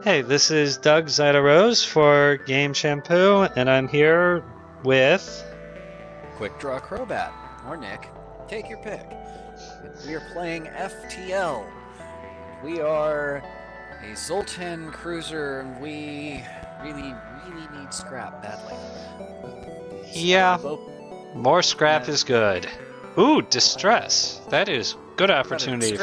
Hey, this is Doug Zidarose for GameShampoo, and I'm here with... Quickdraw Crobat, or Nick. Take your pick. We are playing FTL. We are a Zoltan cruiser, and we really need scrap badly. Yeah, more scrap is good. Ooh, distress. That is good opportunity.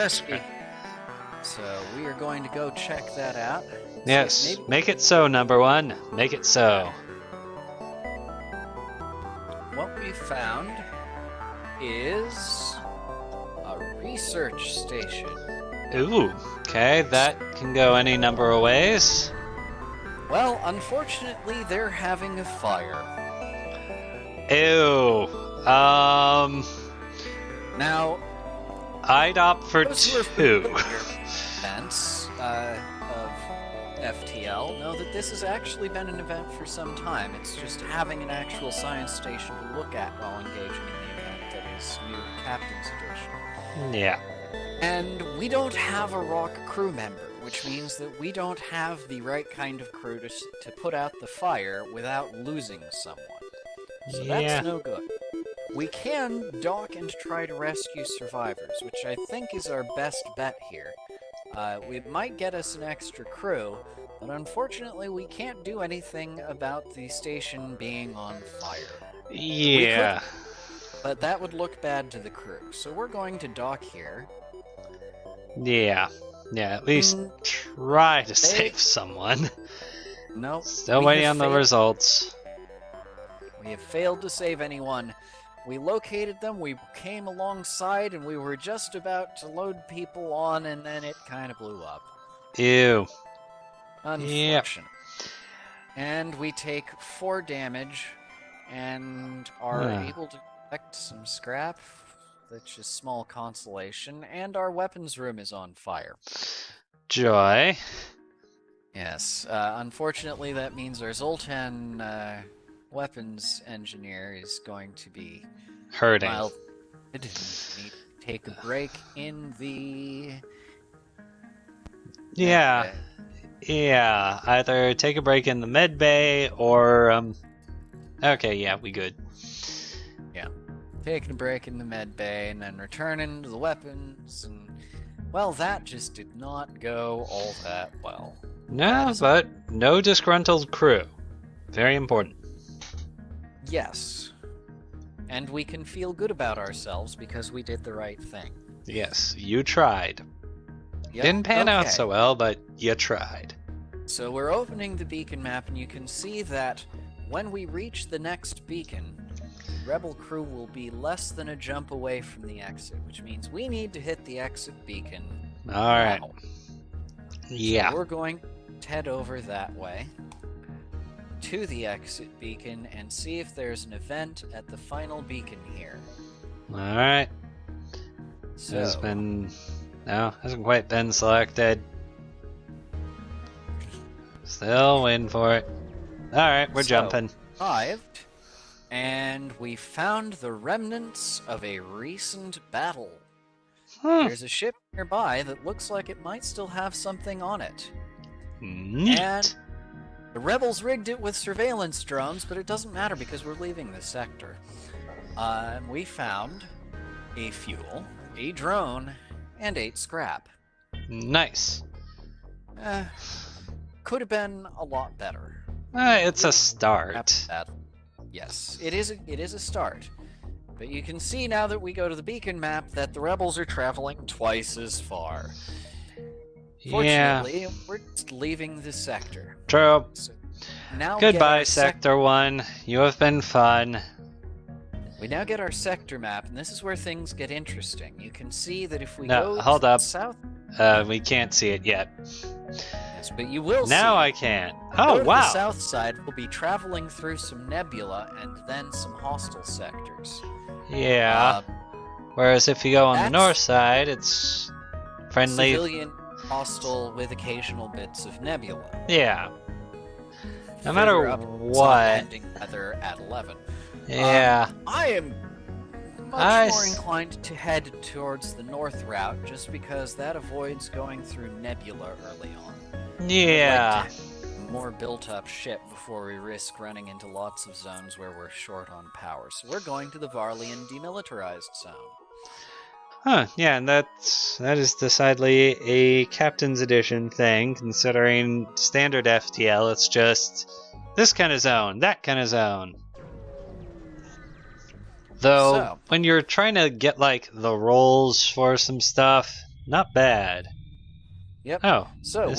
So we are going to go check that out. Yes, make it so, number one. Make it so. What we found is a research station. Ooh, okay, that can go any number of ways. Well, unfortunately, they're having a fire. Ew. Now, I'd opt for two. Events of FTL know that this has actually been an event for some time. It's just having an actual science station to look at while engaging in the event that is new to Captain's Edition. Yeah. And we don't have a rock crew member, which means that we don't have the right kind of crew to put out the fire without losing someone. So that's no good. We can dock and try to rescue survivors, which I think is our best bet here. It might get us an extra crew, but unfortunately we can't do anything about the station being on fire. Yeah. But that would look bad to the crew, so we're going to dock here. Yeah. Yeah, at least try to save someone. Nope. Still waiting on the results. We have failed to save anyone. We located them, we came alongside, and we were just about to load people on, and then it kind of blew up. Ew. Unfortunate. Yep. And we take 4 damage, and are able to collect some scrap, which is small consolation, and our weapons room is on fire. Joy. Yes. Unfortunately, that means our Zoltan weapons engineer is going to be hurting. We need to take a break in the... Yeah. Yeah. Either take a break in the med bay or... Okay, yeah, we good. Yeah. Taking a break in the med bay and then returning to the weapons and... Well, that just did not go all that well. No, but no disgruntled crew. Very important. Yes. And we can feel good about ourselves because we did the right thing. Yes, you tried. Yep. Didn't pan out so well, but you tried. So we're opening the beacon map, and you can see that when we reach the next beacon, the rebel crew will be less than a jump away from the exit, which means we need to hit the exit beacon. Alright. Now. Yeah. So we're going to head over that way to the exit beacon and see if there's an event at the final beacon here. Alright. So, hasn't quite been selected. Still waiting for it. Alright, we're jumping. Arrived, and we found the remnants of a recent battle. There's a ship nearby that looks like it might still have something on it. Neat. And the rebels rigged it with surveillance drones, but it doesn't matter because we're leaving this sector. We found a fuel, a drone, and 8 scrap. Nice. Could have been a lot better. It's a start. Yes, it is a start. But you can see now that we go to the beacon map that the rebels are traveling twice as far. Fortunately, we're just leaving the sector. True. So now goodbye, Sector 1. You have been fun. We now get our sector map, and this is where things get interesting. You can see that if we go to the south... we can't see it yet. Yes, but you will now see. I can. Oh, wow. The south side will be traveling through some nebula and then some hostile sectors. Yeah. Whereas if you go on the north side, it's friendly. Civilian, hostile, with occasional bits of nebula. Yeah. No matter what. Ending either at 11. Yeah. I am much more inclined to head towards the north route, just because that avoids going through nebula early on. Yeah. Like to more built-up ship before we risk running into lots of zones where we're short on power. So we're going to the Varlian demilitarized zone. Huh, yeah, and that is decidedly a Captain's Edition thing, considering standard FTL, it's just this kind of zone, that kind of zone. Though, So, when you're trying to get, like, the rolls for some stuff, not bad. Yep. Oh, so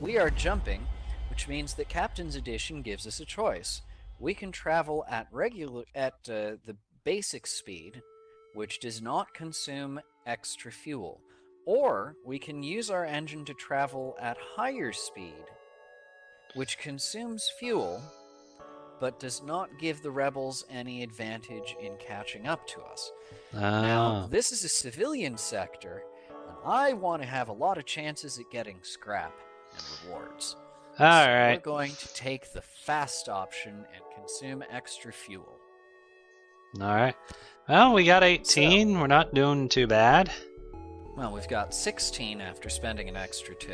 we are jumping, which means that Captain's Edition gives us a choice. We can travel at the basic speed, which does not consume extra fuel, or we can use our engine to travel at higher speed, which consumes fuel, but does not give the rebels any advantage in catching up to us. Now, this is a civilian sector, and I want to have a lot of chances at getting scrap and rewards. Alright. We're going to take the fast option and consume extra fuel. Alright. Well, we got 18. We're not doing too bad. Well, we've got 16 after spending an extra 2.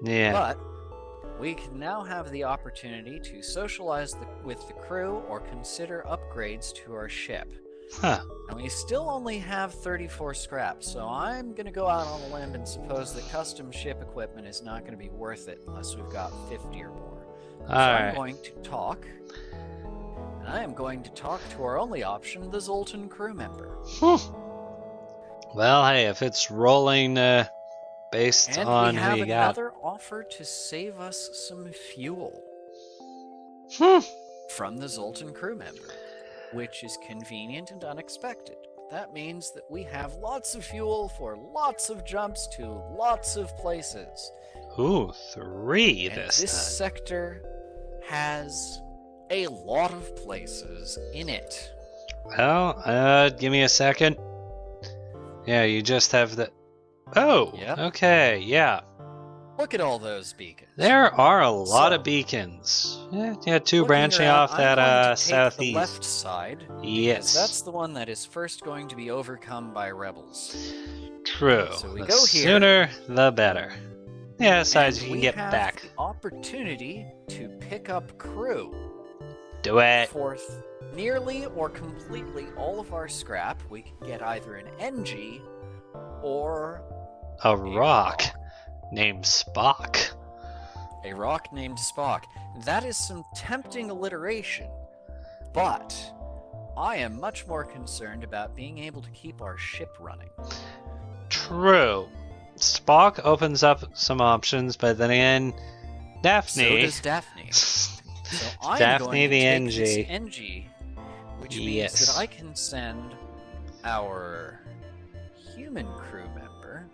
Yeah. But we can now have the opportunity to socialize with the crew or consider upgrades to our ship. Huh. And we still only have 34 scrap, so I'm going to go out on a limb and suppose that custom ship equipment is not going to be worth it unless we've got 50 or more. So I'm going to talk. And I am going to talk to our only option, the Zoltan crew member. Well, hey, if it's rolling based and on we have who you got. another offer to save us some fuel from the Zoltan crew member, which is convenient and unexpected. That means that we have lots of fuel for lots of jumps to lots of places. Ooh, 3 and this this time. sector has a lot of places in it. Well, give me a second. Yeah, you just have the... Oh, Yep. Okay, yeah. Look at all those beacons. There are a lot of beacons. Yeah, 2 branching off I'm that going to take southeast. the left side. Yes. Because that's the one that is first going to be overcome by rebels. True. So we The go here. sooner, the better. Yeah, besides, you can get we have back. the opportunity to pick up crew Do it. for nearly or completely all of our scrap. We can get either an NG or A rock named Spock. a rock named Spock. That is some tempting alliteration, but I am much more concerned about being able to keep our ship running. True. Spock opens up some options, but then again, Daphne. So does Daphne. So I'm Daphne going to the take NG. this NG, which means Yes. that I can send our human crew member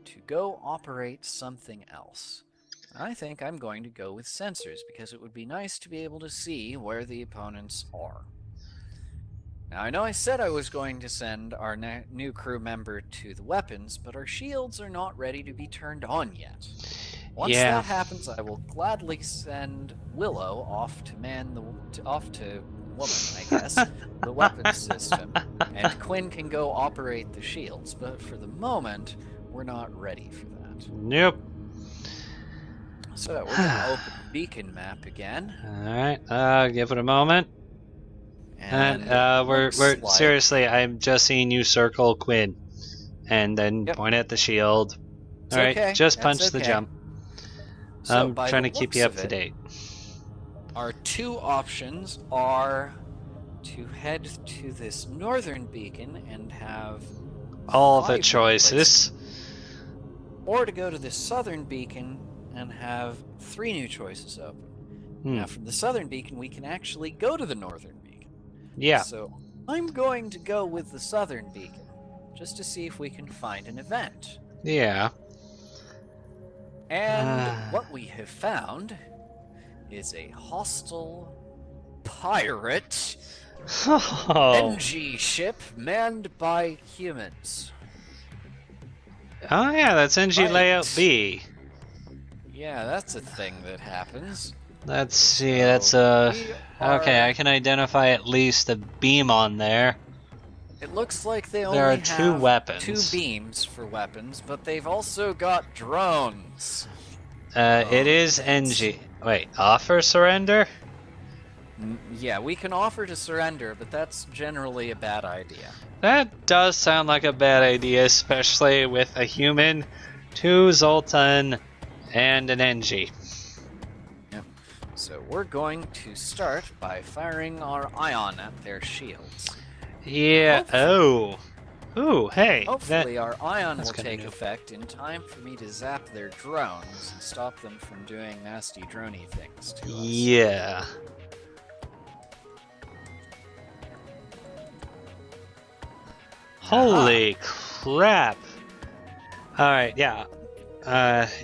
to go operate something else. I think I'm going to go with sensors because it would be nice to be able to see where the opponents are. Now, I know I said I was going to send our new crew member to the weapons, but our shields are not ready to be turned on yet. Once that happens, I will gladly send Willow off to woman, I guess, the weapons system, and Quinn can go operate the shields. But for the moment, we're not ready for that. Nope. So we're going to open the beacon map again. Alright, give it a moment. And we're like... seriously, I'm just seeing you circle Quinn. And then point at the shield. Alright, okay. just That's punch the okay. jump. So I'm by trying the to keep looks you up of to it, date. Our 2 options are to head to this northern beacon and have All the 5 choices. or to go to this southern beacon and have 3 new choices open. Now, from the southern beacon, we can actually go to the northern beacon. Yeah. So I'm going to go with the southern beacon, just to see if we can find an event. Yeah. And what we have found is a hostile pirate NG ship manned by humans. Oh yeah, that's NG Right. Layout B. Yeah, that's a thing that happens. Let's see, So that's we are- okay, I can identify at least a beam on there. It looks like they only There are have 2 weapons. 2 beams for weapons, but they've also got drones. It is NG. Wait, offer surrender? Yeah, we can offer to surrender, but that's generally a bad idea. That does sound like a bad idea, especially with a human, 2 Zoltan, and an NG. Yep. So we're going to start by firing our ion at their shields. Yeah, oh. Ooh, hey. Hopefully our ion will take new. effect in time for me to zap their drones and stop them from doing nasty droney things to us. Yeah. Holy crap. Alright, yeah.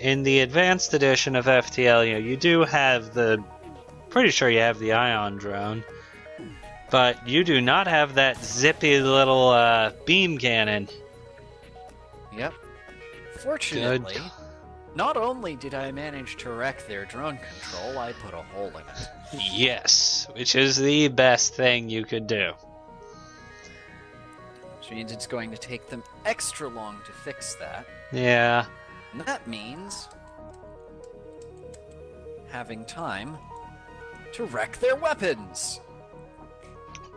In the advanced edition of FTL, you do have pretty sure you have the ion drone, but you do not have that zippy little beam cannon. Yep. Fortunately, not only did I manage to wreck their drone control, I put a hole in it. Yes, which is the best thing you could do. Which means it's going to take them extra long to fix that. Yeah. And that means having time to wreck their weapons.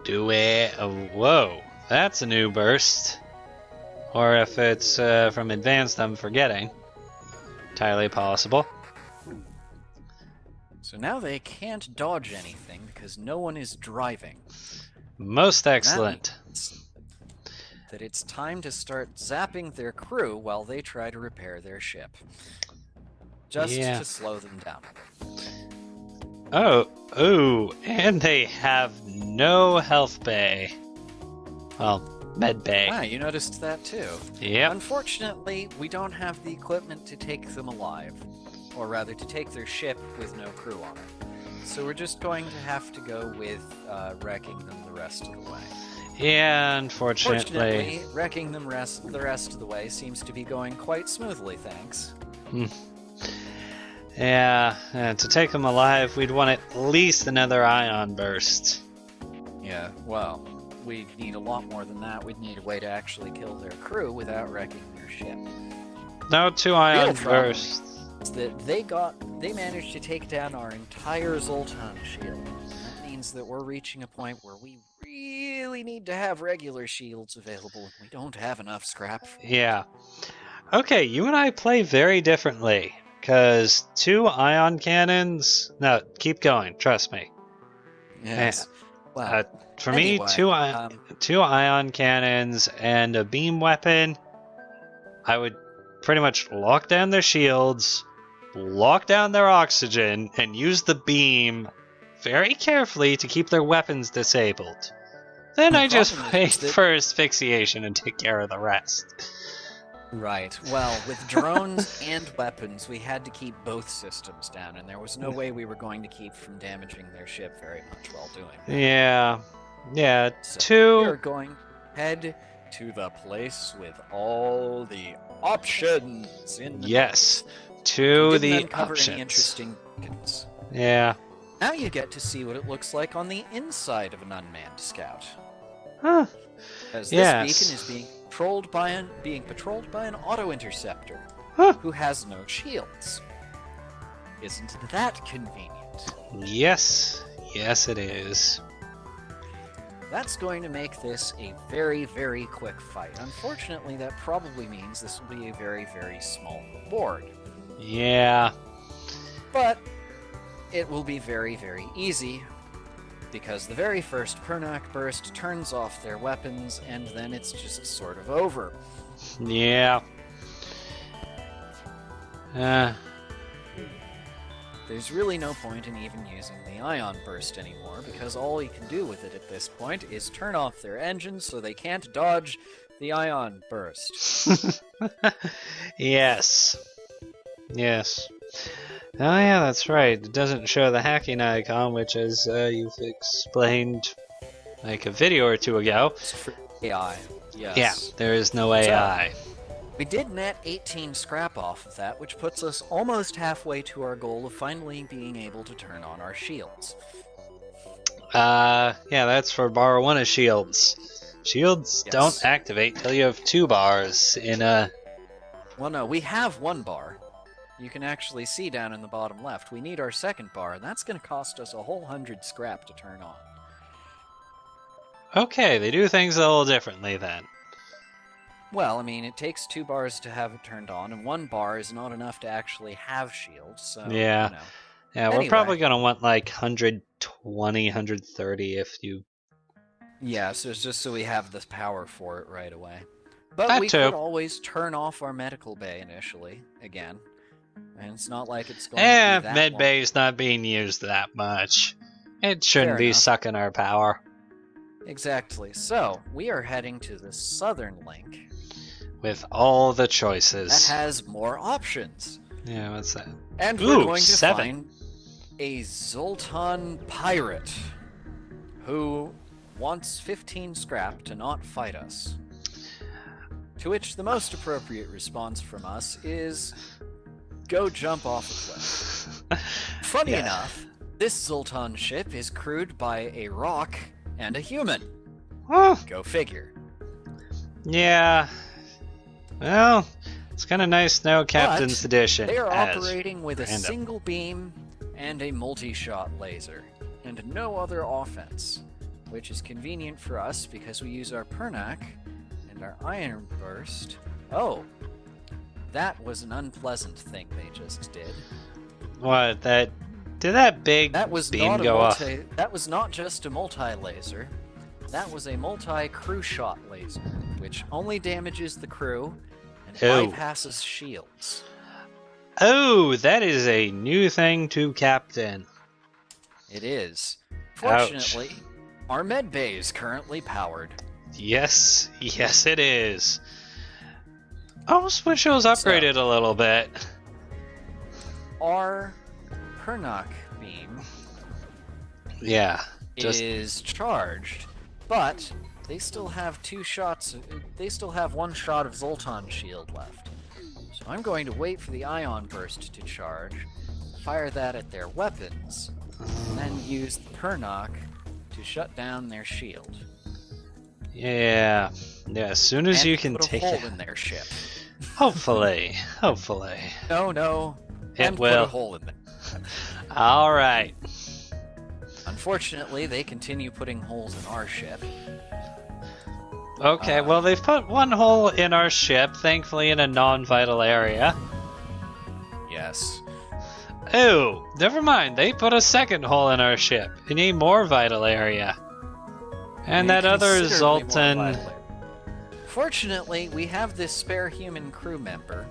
Do it. Oh, whoa, that's a new burst. Or if it's from advanced, I'm forgetting. Entirely possible. So now they can't dodge anything because no one is driving. Most excellent. That it's time to start zapping their crew while they try to repair their ship. Just to slow them down. Oh, and they have no health bay. Well, med bay. Ah, you noticed that too. Yep. Unfortunately, we don't have the equipment to take them alive. Or rather, to take their ship with no crew on it. So we're just going to have to go with wrecking them the rest of the way. Yeah, unfortunately. Fortunately, wrecking them the rest of the way seems to be going quite smoothly, thanks. Yeah, to take them alive, we'd want at least another ion burst. Yeah, well, we'd need a lot more than that. We'd need a way to actually kill their crew without wrecking their ship. No 2 ion bursts. Is that they managed to take down our entire Zoltan shield. That means that we're reaching a point where we really need to have regular shields available, and we don't have enough scrap. Yeah. Okay, you and I play very differently. Because 2 ion cannons... No, keep going, trust me. Yes. Well, for anyway, me, 2 ion cannons and a beam weapon, I would pretty much lock down their shields, lock down their oxygen, and use the beam very carefully to keep their weapons disabled. Then I just wait for asphyxiation and take care of the rest. Right. Well, with drones and weapons, we had to keep both systems down, and there was no way we were going to keep from damaging their ship very much while doing that. Yeah. So we're going head to the place with all the options in the Yes, to the uncover options. Any interesting beacons. Yeah. Now you get to see what it looks like on the inside of an unmanned scout. Huh. As this beacon is being patrolled by an auto-interceptor who has no shields. Isn't that convenient? Yes, it is. That's going to make this a very, very quick fight. Unfortunately, that probably means this will be a very, very small reward. Yeah. But it will be very, very easy, because the very first Pernac burst turns off their weapons, and then it's just sort of over. Yeah. There's really no point in even using the ion burst anymore, because all you can do with it at this point is turn off their engines so they can't dodge the ion burst. Yes. Oh yeah, that's right. It doesn't show the hacking icon, which as you've explained like a video or two ago. It's for AI, yes. Yeah, there is no AI. So, we did net 18 scrap off of that, which puts us almost halfway to our goal of finally being able to turn on our shields. Yeah, that's for bar 1 of shields. Shields don't activate till you have 2 bars in a... Well, no, we have 1 bar. you can actually see down in the bottom left, we need our second bar, and that's going to cost us a whole 100 scrap to turn on. Okay, they do things a little differently then. Well, I mean, it takes 2 bars to have it turned on, and 1 bar is not enough to actually have shields, so, Yeah. you know. Yeah, Anyway. we're probably going to want like 120, 130 if you... Yeah, so it's just so we have the power for it right away. But That we too. could always turn off our medical bay initially, again. And it's not like it's going to be that med long. bay's not being used that much. It shouldn't Fair be enough. sucking our power. Exactly. So, we are heading to the southern link. With all the That choices. has more options. Yeah, what's that? And Ooh, we're going to 7. find a Zoltan pirate who wants 15 scrap to not fight us. To which the most appropriate response from us is, go jump off a cliff. Funny Yeah. enough, this Zoltan ship is crewed by a rock and a human. Oh, Go figure. yeah. Well, it's kind of nice now Captain's Edition. They are as operating with a random. single beam and a multi-shot laser, and no other offense, which is convenient for us because we use our Pernac and our Iron Burst. Oh, that was an unpleasant thing they just did. What, that... Did that big That was beam not a go off? That was not just a multi-laser. That was a multi-crew shot laser, which only damages the crew and Oh. bypasses shields. Oh, that is a new thing to Captain. It is. Ouch. Fortunately, our med bay is currently powered. Yes, yes it is. I almost wish it was upgraded a little bit. Our Pernock beam Yeah, just... is charged, but they still have 2 shots. They still have 1 shot of Zoltan shield left. So I'm going to wait for the ion burst to charge, fire that at their weapons, and then use the Pernock to shut down their shield. Yeah, as soon as and you can put a take hole it. in their ship. Hopefully, hopefully. No. It and will. put a hole in there. Alright. Unfortunately, they continue putting holes in our ship. Okay, well they've put 1 hole in our ship, thankfully in a non-vital area. Yes. Oh, never mind, they put a 2nd hole in our ship, in a more vital area. And that other Considerably more Zoltan... violent. Fortunately, we have this spare human crew member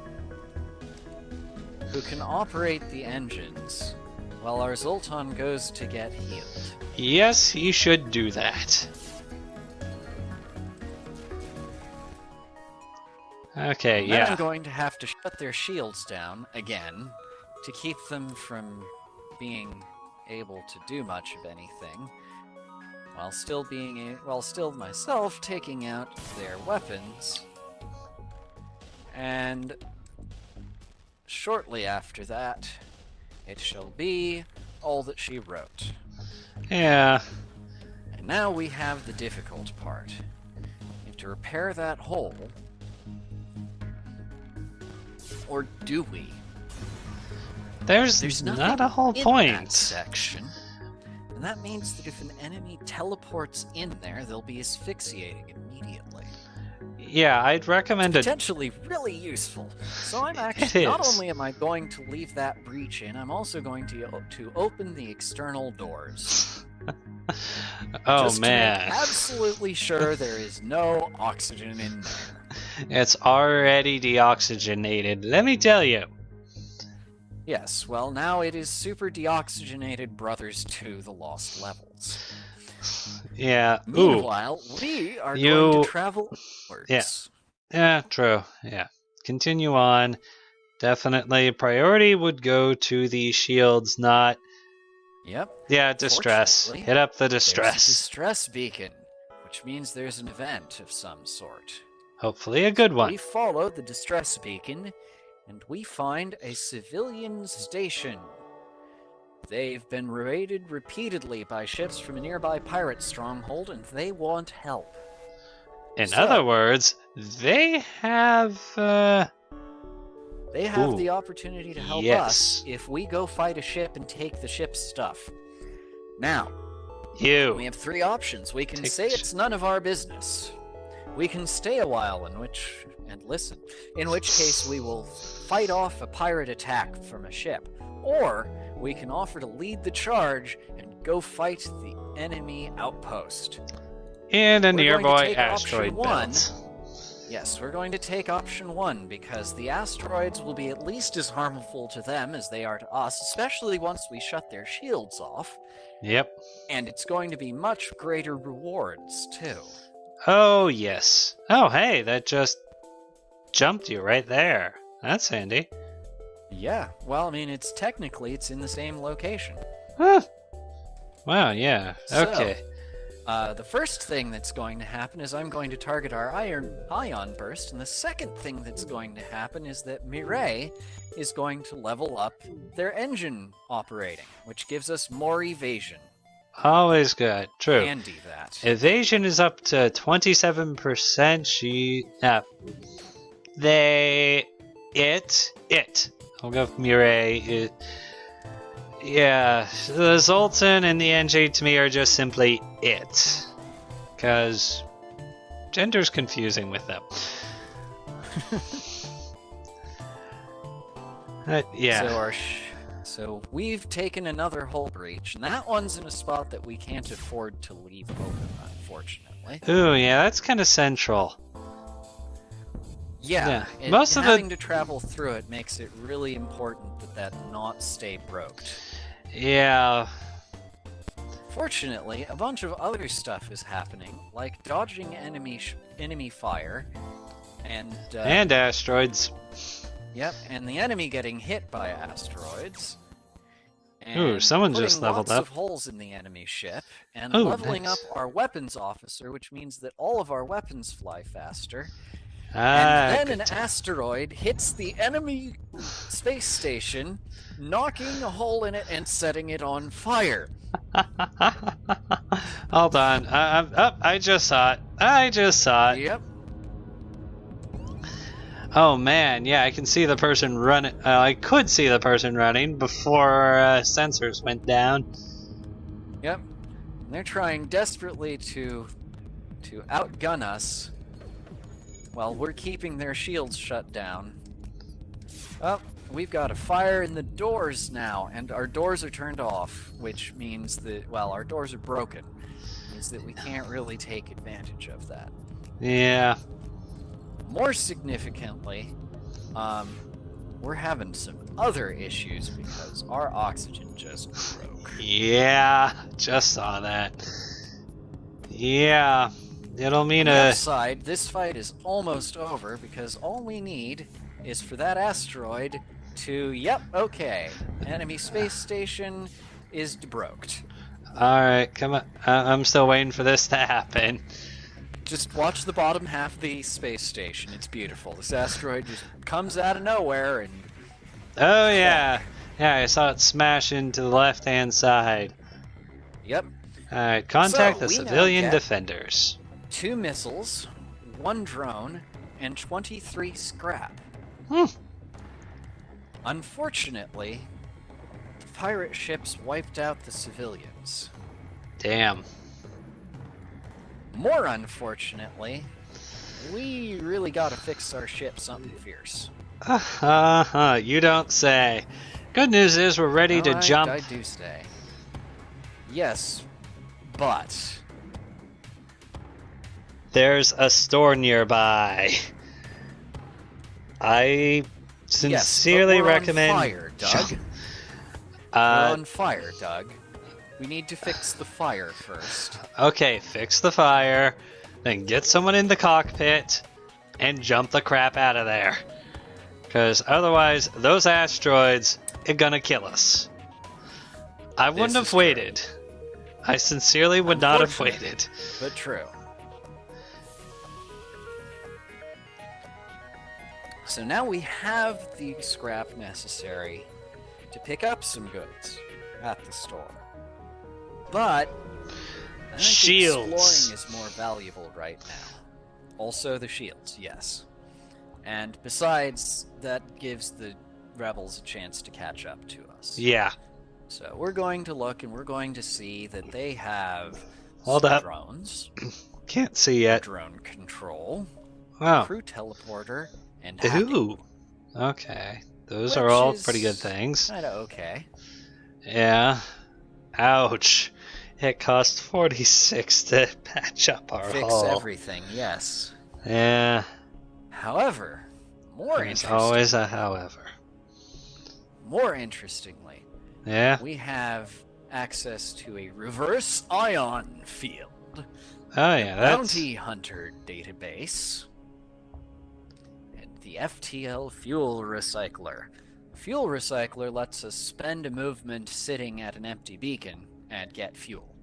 who can operate the engines while our Zoltan goes to get healed. Yes, he should do that. Okay, And then yeah. I'm going to have to shut their shields down again to keep them from being able to do much of anything, while still myself taking out their weapons. And shortly after that, it shall be all that she wrote. Yeah. And now we have the difficult part. We have to repair that hole. Or do we? There's nothing not a whole in that point. section. And that means that if an enemy teleports in there, they'll be asphyxiating immediately. Yeah, I'd recommend a... Potentially really useful. So I'm actually, not is. only am I going to leave that breach in, I'm also going to open the external doors. Oh just man. to make absolutely sure there is no oxygen in there. It's already deoxygenated, let me tell you. Yes, well now it is super deoxygenated Brothers 2 The Lost Levels. Yeah. Ooh. Meanwhile, we are going to travel upwards. Yeah. Yeah, true. Yeah. Continue on. Definitely priority would go to the shields, not... Yep. Yeah, distress. Fortunately, Hit up the There's a distress. distress beacon, which means there's an event of some sort. Hopefully a good one. We follow the distress beacon, and we find a civilian station. They've been raided repeatedly by ships from a nearby pirate stronghold, and they want help. In So- other words, they have They have Ooh. the opportunity to help Yes. us if we go fight a ship and take the ship's stuff. Now, You. we have three options. We can Take say the it's none of our business. We can stay a while, in which case we will fight off a pirate attack from a ship. Or we can offer to lead the charge and go fight the enemy outpost. In a We're going to nearby take asteroid option one. belt. Yes, we're going to take option one because the asteroids will be at least as harmful to them as they are to us, especially once we shut their shields off. Yep. And it's going to be much greater rewards, too. Oh, yes. Oh, hey, that just jumped you right there. That's handy. Yeah, well, I mean, it's in the same location. Huh. Wow, yeah. So, Okay. The first thing that's going to happen is I'm going to target our ion burst, and the second thing that's going to happen is that Mireille is going to level up their engine operating, which gives us more evasion. Always good. True. Handy that. Evasion is up to 27%. I'll go with Mireille. Yeah, the Zoltan and the NG to me are just simply it. Because gender's confusing with them. Yeah. So we've taken another hull breach, and that one's in a spot that we can't afford to leave open, unfortunately. Ooh, yeah, that's kind of central. Yeah, most of having to travel through it makes it really important that not stay broked. Yeah. Fortunately, a bunch of other stuff is happening, like dodging enemy fire, and asteroids. Yep, and the enemy getting hit by asteroids. And Ooh, someone just leveled lots up. of holes in the enemy ship, and Ooh, leveling nice. up our weapons officer, which means that all of our weapons fly faster. Ah, And then good an time. asteroid hits the enemy space station, knocking a hole in it and setting it on fire. Hold on. I just saw it. Yep. Oh man, yeah, I can see the person running. I could see the person running before sensors went down. Yep. And they're trying desperately to outgun us. While we're keeping their shields shut down. Oh, we've got a fire in the doors now, and our doors are turned off, which means that, well, our doors are broken. Means that we can't really take advantage of that. Yeah. More significantly, we're having some other issues because our oxygen just broke. Yeah, just saw that. Yeah, it'll mean On the a... upside, this fight is almost over because all we need is for that asteroid to, yep, okay, enemy space station is debroked. Alright, come on. I'm still waiting for this to happen. Just watch the bottom half of the space station. It's beautiful. This asteroid just comes out of nowhere and... Oh yeah. Yeah, I saw it smash into the left-hand side. Yep. Alright, contact So, the we now civilian get defenders. 2 missiles, 1 drone, and 23 scrap. Unfortunately, the pirate ships wiped out the civilians. Damn. More unfortunately, we really gotta fix our ship something fierce. You don't say. Good news is we're ready to jump. I do say. Yes, but... There's a store nearby. I sincerely recommend... We're on fire, Doug. We're on fire, Doug. We need to fix the fire first. Okay, fix the fire, then get someone in the cockpit, and jump the crap out of there. Because otherwise, those asteroids are gonna kill us. I wouldn't have waited. I sincerely would not have waited. But true. So now we have the scrap necessary to pick up some goods at the store. But I think shields. exploring is more valuable right now. Also the shields, yes. And besides, that gives the rebels a chance to catch up to us. Yeah. So we're going to look and we're going to see that they have Hold up. drones. Can't see yet. Drone control. Wow. Crew teleporter. And hacking. Ooh. Okay. Those are all pretty good things. Kinda okay. Yeah. Ouch. It cost 46 to patch up our Fix hull. everything, yes. Yeah. However, There's always a however. More interestingly, Yeah. we have access to a reverse ion field. Oh yeah, that's Bounty Hunter database. And the FTL Fuel Recycler. Fuel Recycler lets us spend a movement sitting at an empty beacon and get fuel.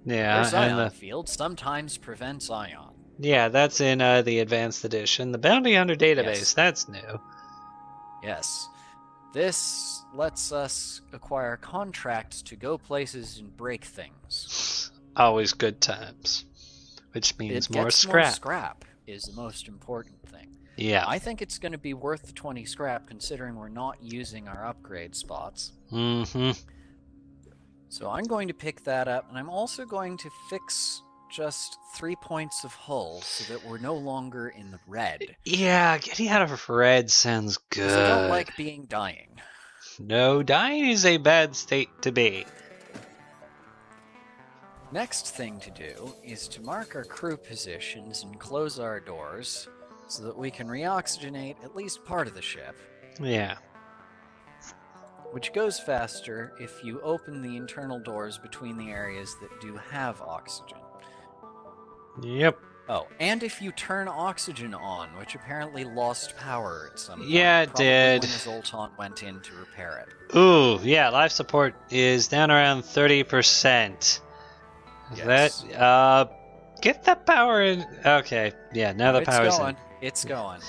yeah, Reverse and ion field sometimes prevents ion. yeah, that's in the advanced edition. The Bounty Hunter database, Yes. that's new. Yes. This lets us acquire contracts to go places and break things. Always good times. Which means It more gets scrap. More scrap is the most important thing. Yeah. I think it's going to be worth the 20 scrap considering we're not using our upgrade spots. Mm-hmm. So I'm going to pick that up, and I'm also going to fix just 3 points of hull so that we're no longer in the red. Yeah, getting out of red sounds good. 'Cause I don't like being dying. No, dying is a bad state to be. Next thing to do is to mark our crew positions and close our doors so that we can reoxygenate at least part of the ship, Yeah. which goes faster if you open the internal doors between the areas that do have oxygen. Yep. Oh, and if you turn oxygen on, which apparently lost power at some point. Yeah, it probably did. when the Zoltan went in to repair it. Ooh, yeah, life support is down around 30%. Yes. That, get the power in. Okay, yeah, now the power's in. It's going.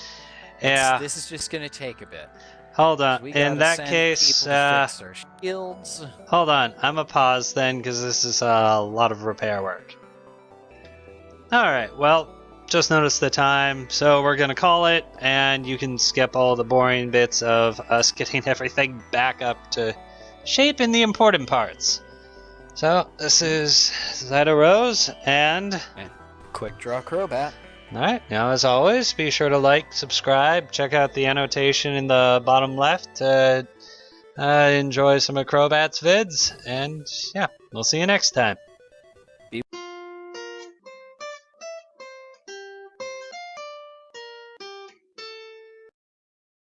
Yeah. This is just going to take a bit. Hold on. We In gotta that send case, people to fix our shields. hold on. I'm gonna pause then, because this is a lot of repair work. Alright, well, just noticed the time, so we're gonna call it, and you can skip all the boring bits of us getting everything back up to shape in the important parts. So, this is Zidarose, and Quickdraw Crobat. alright, now as always, be sure to like, subscribe, check out the annotation in the bottom left to enjoy some of Crobat's vids, and yeah, we'll see you next time.